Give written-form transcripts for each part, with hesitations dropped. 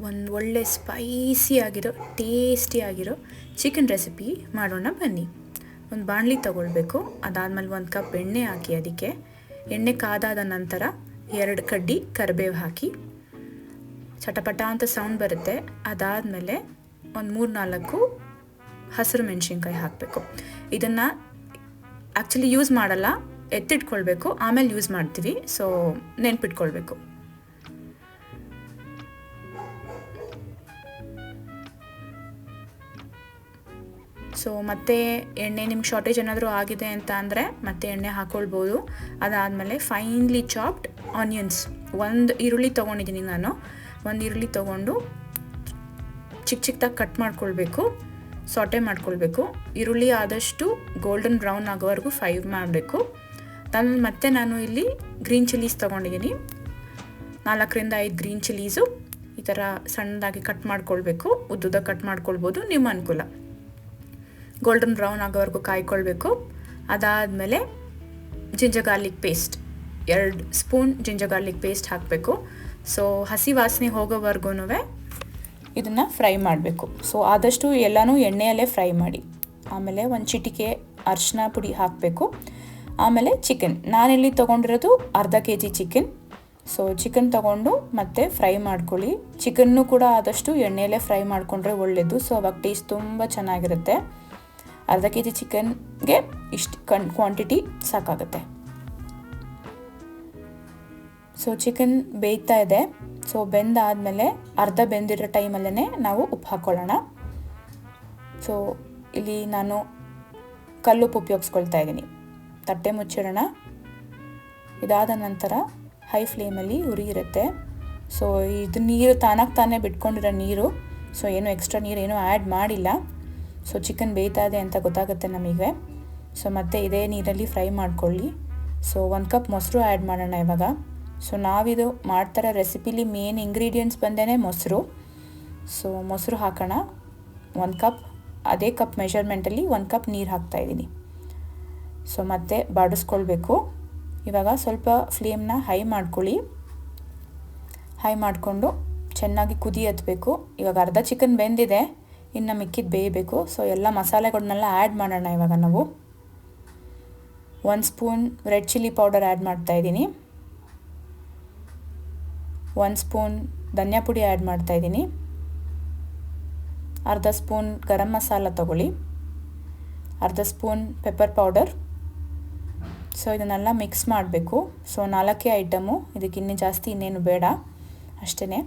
ಒಂದು ಒಳ್ಳೆ ಸ್ಪೈಸಿ ಆಗಿರೋ ಟೇಸ್ಟಿ ಆಗಿರೋ ಚಿಕನ್ ರೆಸಿಪಿ ಮಾಡೋಣ ಬನ್ನಿ. ಒಂದು ಬಾಣಲಿ ತಗೊಳ್ಬೇಕು. ಅದಾದಮೇಲೆ 1 ಕಪ್ ಎಣ್ಣೆ ಹಾಕಿ, ಅದಕ್ಕೆ ಎಣ್ಣೆ ಕಾದಾದ ನಂತರ 2 ಕಡ್ಡಿ ಕರಿಬೇವು ಹಾಕಿ ಚಟಪಟ ಅಂತ ಸೌಂಡ್ ಬರುತ್ತೆ. ಅದಾದಮೇಲೆ ಒಂದು 3-4 ಹಸಿರು ಮೆಣಸಿನ್ಕಾಯಿ ಹಾಕಬೇಕು. ಇದನ್ನು ಆ್ಯಕ್ಚುಲಿ ಯೂಸ್ ಮಾಡಲ್ಲ, ಎತ್ತಿಟ್ಕೊಳ್ಬೇಕು, ಆಮೇಲೆ ಯೂಸ್ ಮಾಡ್ತೀವಿ. ಸೊ ನೆನ್ಪಿಟ್ಕೊಳ್ಬೇಕು. ಸೊ ಮತ್ತೆ ಎಣ್ಣೆ ನಿಮ್ಗೆ ಶಾರ್ಟೇಜ್ ಏನಾದರೂ ಆಗಿದೆ ಅಂತ ಅಂದರೆ ಮತ್ತೆ ಎಣ್ಣೆ ಹಾಕ್ಕೊಳ್ಬೋದು. ಅದಾದಮೇಲೆ ಫೈನ್ಲಿ ಚಾಪ್ಡ್ ಆನಿಯನ್ಸ್, 1 ಈರುಳ್ಳಿ ತೊಗೊಂಡಿದ್ದೀನಿ ನಾನು. 1 ಈರುಳ್ಳಿ ತೊಗೊಂಡು ಚಿಕ್ಕದಾಗಿ ಕಟ್ ಮಾಡ್ಕೊಳ್ಬೇಕು, ಸಾಟೆ ಮಾಡ್ಕೊಳ್ಬೇಕು. ಈರುಳ್ಳಿ ಆದಷ್ಟು ಗೋಲ್ಡನ್ ಬ್ರೌನ್ ಆಗೋವರೆಗೂ ಫ್ರೈ ಮಾಡಬೇಕು. ಅದಾದ್ಮೇಲೆ ಮತ್ತೆ ನಾನು ಇಲ್ಲಿ ಗ್ರೀನ್ ಚಿಲ್ಲೀಸ್ ತೊಗೊಂಡಿದ್ದೀನಿ, 4-5 ಗ್ರೀನ್ ಚಿಲ್ಲೀಸು ಈ ಥರ ಸಣ್ಣದಾಗಿ ಕಟ್ ಮಾಡ್ಕೊಳ್ಬೇಕು. ಉದ್ದುದ ಕಟ್ ಮಾಡ್ಕೊಳ್ಬೋದು, ನಿಮ್ಮ ಅನುಕೂಲ. ಗೋಲ್ಡನ್ ಬ್ರೌನ್ ಆಗೋವರೆಗೂ ಕಾಯ್ಕೊಳ್ಬೇಕು. ಅದಾದಮೇಲೆ ginger garlic paste, 2 spoon ginger garlic paste ಹಾಕಬೇಕು. ಸೊ ಹಸಿ ವಾಸನೆ ಹೋಗೋವರೆಗೂ ಇದನ್ನು ಫ್ರೈ ಮಾಡಬೇಕು. ಸೊ ಆದಷ್ಟು ಎಲ್ಲನೂ ಎಣ್ಣೆಯಲ್ಲೇ ಫ್ರೈ ಮಾಡಿ. ಆಮೇಲೆ 1 ಚಿಟಿಕೆ ಅರಿಶಿನ ಪುಡಿ ಹಾಕಬೇಕು. ಆಮೇಲೆ ಚಿಕನ್, ನಾನಿಲ್ಲಿ ತೊಗೊಂಡಿರೋದು ಅರ್ಧ kg ಚಿಕನ್. ಸೊ ಚಿಕನ್ ತೊಗೊಂಡು ಮತ್ತೆ ಫ್ರೈ ಮಾಡ್ಕೊಳ್ಳಿ. ಚಿಕನ್ನು ಕೂಡ ಆದಷ್ಟು ಎಣ್ಣೆಯಲ್ಲೇ ಫ್ರೈ ಮಾಡಿಕೊಂಡ್ರೆ ಒಳ್ಳೆಯದು. ಸೊ ಅವಾಗ ಟೇಸ್ಟ್ ತುಂಬ ಚೆನ್ನಾಗಿರುತ್ತೆ. ಅರ್ಧ kg ಚಿಕನ್ಗೆ ಇಷ್ಟು ಕ್ವಾಂಟಿಟಿ ಸಾಕಾಗುತ್ತೆ. ಸೊ ಚಿಕನ್ ಬೇಯ್ತಾ ಇದೆ. ಸೊ ಬೆಂದಾದಮೇಲೆ ಅರ್ಧ ಬೆಂದಿರೋ ಟೈಮಲ್ಲೇ ನಾವು ಉಪ್ಪು ಹಾಕ್ಕೊಳ್ಳೋಣ. ಸೊ ಇಲ್ಲಿ ನಾನು ಕಲ್ಲುಪ್ಪು ಉಪಯೋಗಿಸ್ಕೊಳ್ತಾ ಇದ್ದೀನಿ. ತಟ್ಟೆ ಮುಚ್ಚಿಡೋಣ. ಇದಾದ ನಂತರ ಹೈ ಫ್ಲೇಮಲ್ಲಿ ಉರಿ ಇರುತ್ತೆ. ಸೊ ಇದು ನೀರು ತಾನೇ ಬಿಟ್ಕೊಂಡಿರೋ ನೀರು. ಸೊ ಏನು ಎಕ್ಸ್ಟ್ರಾ ನೀರು ಏನೂ ಆ್ಯಡ್ ಮಾಡಿಲ್ಲ. ಸೊ ಚಿಕನ್ ಬೇಯ್ತಾ ಇದೆ ಅಂತ ಗೊತ್ತಾಗುತ್ತೆ ನಮಗೆ. ಸೊ ಮತ್ತೆ ಇದೇ ನೀರಲ್ಲಿ ಫ್ರೈ ಮಾಡ್ಕೊಳ್ಳಿ. ಸೊ 1 ಕಪ್ ಮೊಸರು ಆ್ಯಡ್ ಮಾಡೋಣ ಇವಾಗ. ಸೊ ನಾವಿದು ಮಾಡ್ತಾರೋ ರೆಸಿಪಿಲಿ ಮೇನ್ ಇಂಗ್ರೀಡಿಯೆಂಟ್ಸ್ ಬಂದೇ ಮೊಸರು. ಸೊ ಮೊಸರು ಹಾಕೋಣ. 1 ಕಪ್, ಅದೇ ಕಪ್ ಮೆಷರ್ಮೆಂಟಲ್ಲಿ 1 ಕಪ್ ನೀರು ಹಾಕ್ತಾಯಿದ್ದೀನಿ. ಸೊ ಮತ್ತೆ ಬಾಡಿಸ್ಕೊಳ್ಬೇಕು. ಇವಾಗ ಸ್ವಲ್ಪ ಫ್ಲೇಮ್ನ ಹೈ ಮಾಡ್ಕೊಳ್ಳಿ. ಹೈ ಮಾಡಿಕೊಂಡು ಚೆನ್ನಾಗಿ ಕುದಿ ಹತ್ತಬೇಕು. ಇವಾಗ ಅರ್ಧ ಚಿಕನ್ ಬೆಂದಿದೆ, ಇನ್ನು ಮಿಕ್ಕಿದ್ದು ಬೇಯಬೇಕು. ಸೊ ಎಲ್ಲ ಮಸಾಲೆಗಳನ್ನೆಲ್ಲ ಆ್ಯಡ್ ಮಾಡೋಣ ಇವಾಗ ನಾವು. 1 spoon red chilli powder add ಮಾಡ್ತಾಯಿದ್ದೀನಿ. 1 ಸ್ಪೂನ್ ಧನಿಯಾ ಪುಡಿ ಆ್ಯಡ್ ಮಾಡ್ತಾಯಿದ್ದೀನಿ. ಅರ್ಧ ಸ್ಪೂನ್ ಗರಂ ಮಸಾಲ ತಗೊಳ್ಳಿ. ಅರ್ಧ ಸ್ಪೂನ್ ಪೆಪ್ಪರ್ ಪೌಡರ್. ಸೊ ಇದನ್ನೆಲ್ಲ ಮಿಕ್ಸ್ ಮಾಡಬೇಕು. ಸೊ 4 ಐಟಮು, ಇದಕ್ಕಿನ್ನೂ ಜಾಸ್ತಿ ಇನ್ನೇನು ಬೇಡ, ಅಷ್ಟೇ.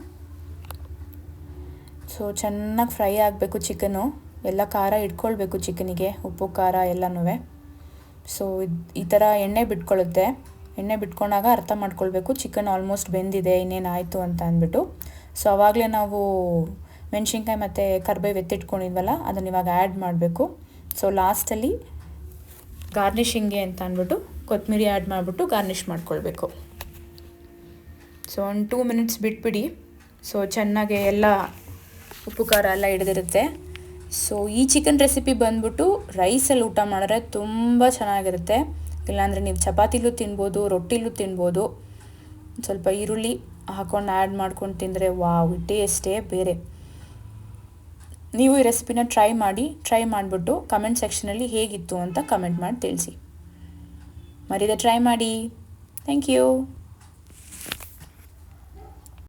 ಸೊ ಚೆನ್ನಾಗಿ ಫ್ರೈ ಆಗಬೇಕು ಚಿಕನು. ಎಲ್ಲ ಖಾರ ಇಟ್ಕೊಳ್ಬೇಕು ಚಿಕನಿಗೆ, ಉಪ್ಪು ಖಾರ ಎಲ್ಲನೂ. ಸೊ ಈ ಥರ ಎಣ್ಣೆ ಬಿಟ್ಕೊಳ್ಳುತ್ತೆ. ಎಣ್ಣೆ ಬಿಟ್ಕೊಂಡಾಗ ಅರ್ಥ ಮಾಡ್ಕೊಳ್ಬೇಕು ಚಿಕನ್ ಆಲ್ಮೋಸ್ಟ್ ಬೆಂದಿದೆ, ಇನ್ನೇನಾಯಿತು ಅಂತ ಅಂದ್ಬಿಟ್ಟು. ಸೊ ಆವಾಗಲೇ ನಾವು ಮೆಣಸಿನ್ಕಾಯಿ ಮತ್ತು ಕರಿಬೇವು ಎತ್ತಿಟ್ಕೊಂಡಿದ್ವಲ್ಲ, ಅದನ್ನು ಇವಾಗ ಆ್ಯಡ್ ಮಾಡಬೇಕು. ಸೊ ಲಾಸ್ಟಲ್ಲಿ ಗಾರ್ನಿಷಿಂಗ್ಗೆ ಅಂತ ಅಂದ್ಬಿಟ್ಟು ಕೊತ್ತಂಬರಿ ಆ್ಯಡ್ ಮಾಡಿಬಿಟ್ಟು ಗಾರ್ನಿಷ್ ಮಾಡ್ಕೊಳ್ಬೇಕು. ಸೊ ಒಂದು 2 ಮಿನಿಟ್ಸ್ ಬಿಟ್ಬಿಡಿ. ಸೊ ಚೆನ್ನಾಗಿ ಎಲ್ಲ ಉಪ್ಪು ಖಾರ ಎಲ್ಲ ಹಿಡಿದಿರುತ್ತೆ. ಸೊ ಈ ಚಿಕನ್ ರೆಸಿಪಿ ಬಂದ್ಬಿಟ್ಟು ರೈಸಲ್ಲಿ ಊಟ ಮಾಡಿದ್ರೆ ತುಂಬ ಚೆನ್ನಾಗಿರುತ್ತೆ. ಇಲ್ಲಾಂದರೆ ನೀವು ಚಪಾತಿಲೂ ತಿನ್ಬೋದು, ರೊಟ್ಟಿಲೂ ತಿನ್ಬೋದು. ಸ್ವಲ್ಪ ಈರುಳ್ಳಿ ಹಾಕ್ಕೊಂಡು ಆ್ಯಡ್ ಮಾಡ್ಕೊಂಡು ತಿಂದರೆ ವಾವ್, ಟೇಸ್ಟೇ ಬೇರೆ. ನೀವು ಈ ರೆಸಿಪಿನ ಟ್ರೈ ಮಾಡಿಬಿಟ್ಟು ಕಮೆಂಟ್ ಸೆಕ್ಷನಲ್ಲಿ ಹೇಗಿತ್ತು ಅಂತ ಕಮೆಂಟ್ ಮಾಡಿ ತಿಳಿಸಿ. ಮರೀದೆ ಟ್ರೈ ಮಾಡಿ. Thank you.